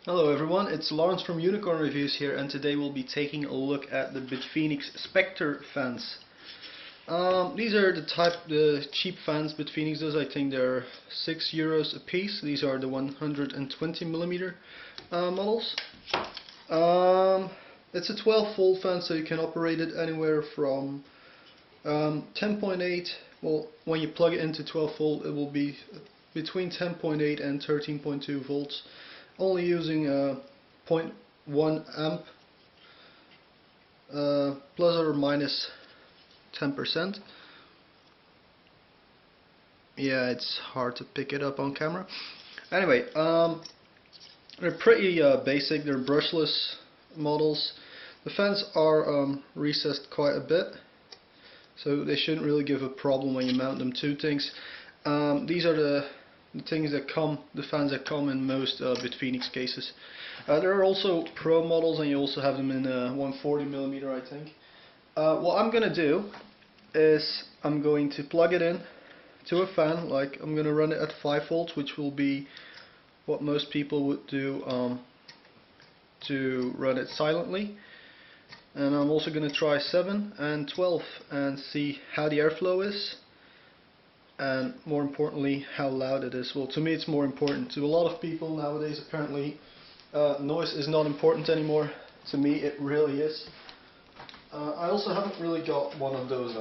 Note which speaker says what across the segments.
Speaker 1: Hello everyone, it's Lawrence from Unicorn Reviews here, and today we'll be taking a look at the Bitfenix Spectre fans. These are the cheap fans Bitfenix does. I think they're €6 a piece. These are the 120mm models. It's a 12 volt fan, so you can operate it anywhere from 10.8. Well, when you plug it into 12 volt, it will be between 10.8 and 13.2 volts. Only using 0.1 amp, plus or minus 10%. Yeah, it's hard to pick it up on camera. Anyway, they're pretty basic. They're brushless models. The fans are recessed quite a bit, so they shouldn't really give a problem when you mount them to things. These are the things that come, the fans that come in most Bitfenix cases. There are also Pro models, and you also have them in 140mm, I think. What I'm gonna do is I'm going to plug it in to a fan. Like, I'm gonna run it at 5 volts, which will be what most people would do to run it silently. And I'm also gonna try 7 and 12 and see how the airflow is, and more importantly how loud it is. Well, to me it's more important. To a lot of people nowadays, apparently noise is not important anymore. To me it really is. I also haven't really got one of those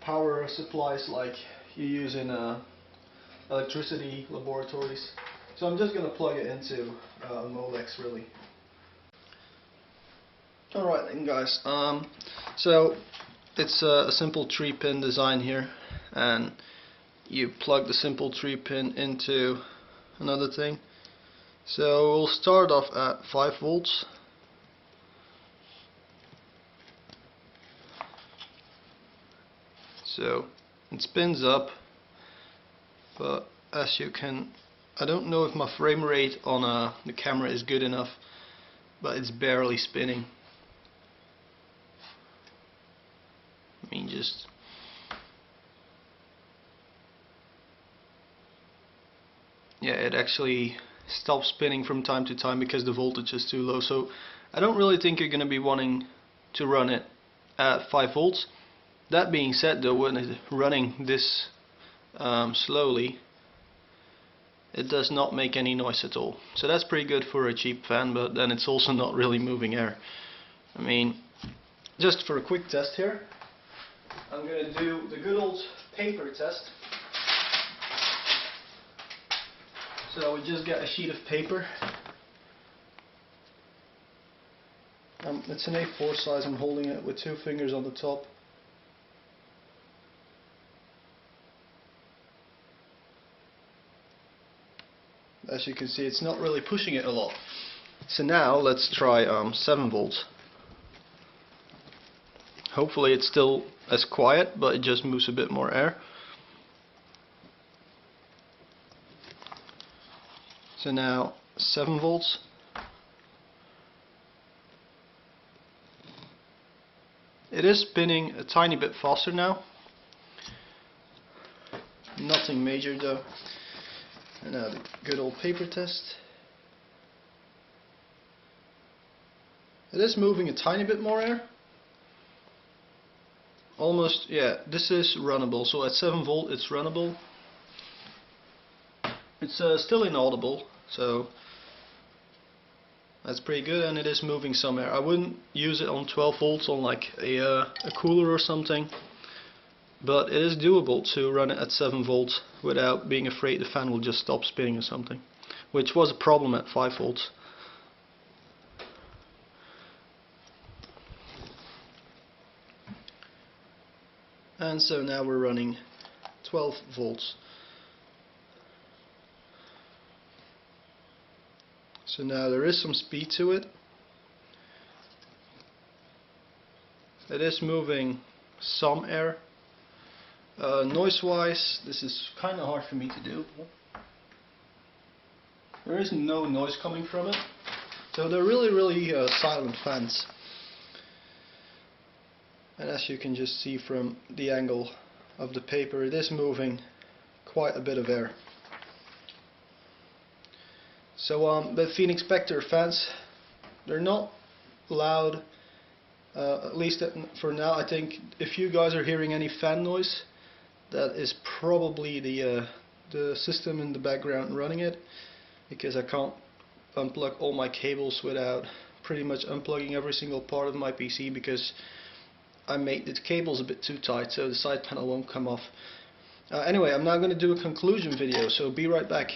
Speaker 1: power supplies like you use in electricity laboratories, so I'm just going to plug it into Molex really. Alright then guys, so it's a simple 3-pin design here, and you plug the simple 3-pin into another thing. So we'll start off at 5 volts. So it spins up, but as you can, I don't know if my frame rate on the camera is good enough, but it's barely spinning. I mean, yeah, it actually stops spinning from time to time because the voltage is too low. So I don't really think you're going to be wanting to run it at 5 volts. That being said though, when it's running this slowly, it does not make any noise at all. So that's pretty good for a cheap fan, but then it's also not really moving air. I mean, just for a quick test here, I'm going to do the good old paper test. So we just get a sheet of paper. It's an A4 size. I'm holding it with 2 fingers on the top. As you can see, it's not really pushing it a lot. So now let's try 7 volts. Hopefully it's still as quiet, but it just moves a bit more air. So now 7 volts. It is spinning a tiny bit faster now. Nothing major though. And now the good old paper test. It is moving a tiny bit more air. Almost, yeah, this is runnable. So at 7 volt it's runnable. It's still inaudible, so that's pretty good, and it is moving some air. I wouldn't use it on 12 volts on like a cooler or something, but it is doable to run it at 7 volts without being afraid the fan will just stop spinning or something, which was a problem at 5 volts. And so now we're running 12 volts. So now there is some speed to it. It is moving some air. Noise wise, this is kind of hard for me to do. There is no noise coming from it. So they're really silent fans. And as you can just see from the angle of the paper, it is moving quite a bit of air. So Bitfenix Spectre fans, they're not loud, at least for now. I think if you guys are hearing any fan noise, that is probably the system in the background running it, because I can't unplug all my cables without pretty much unplugging every single part of my PC, because I made the cables a bit too tight, so the side panel won't come off. Anyway, I'm now going to do a conclusion video, so be right back.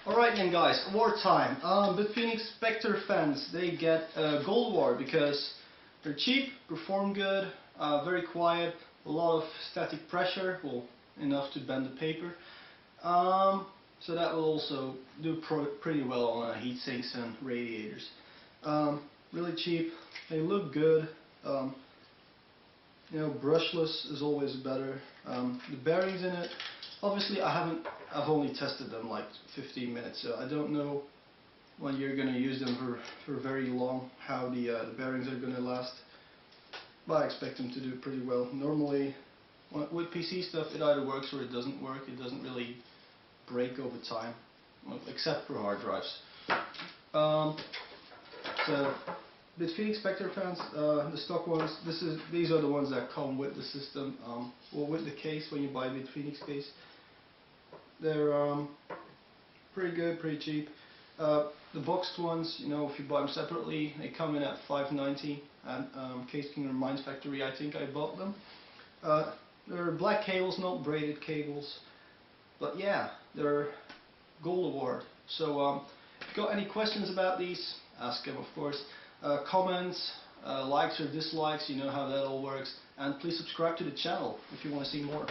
Speaker 1: Alright then guys, award time. Bitfenix Spectre fans, they get a gold award because they're cheap, perform good, very quiet, a lot of static pressure, well, enough to bend the paper. So that will also do pretty well on heat sinks and radiators. Really cheap, they look good. You know, brushless is always better. The bearings in it, obviously I've only tested them like 15 minutes, so I don't know when you're going to use them for very long, how the bearings are going to last. But I expect them to do pretty well. Normally, with PC stuff, it either works or it doesn't work. It doesn't really break over time, well, except for hard drives. So, Bitfenix Spectre fans, the stock ones, these are the ones that come with the system, or with the case when you buy a Bitfenix case. They're pretty good, pretty cheap. The boxed ones, you know, if you buy them separately, they come in at $5.90 at Case King or Mines Factory. I think I bought them. They're black cables, not braided cables, but yeah, they're gold award. So if you've got any questions about these, ask them, of course. Comments, likes or dislikes, you know how that all works, and please subscribe to the channel if you want to see more.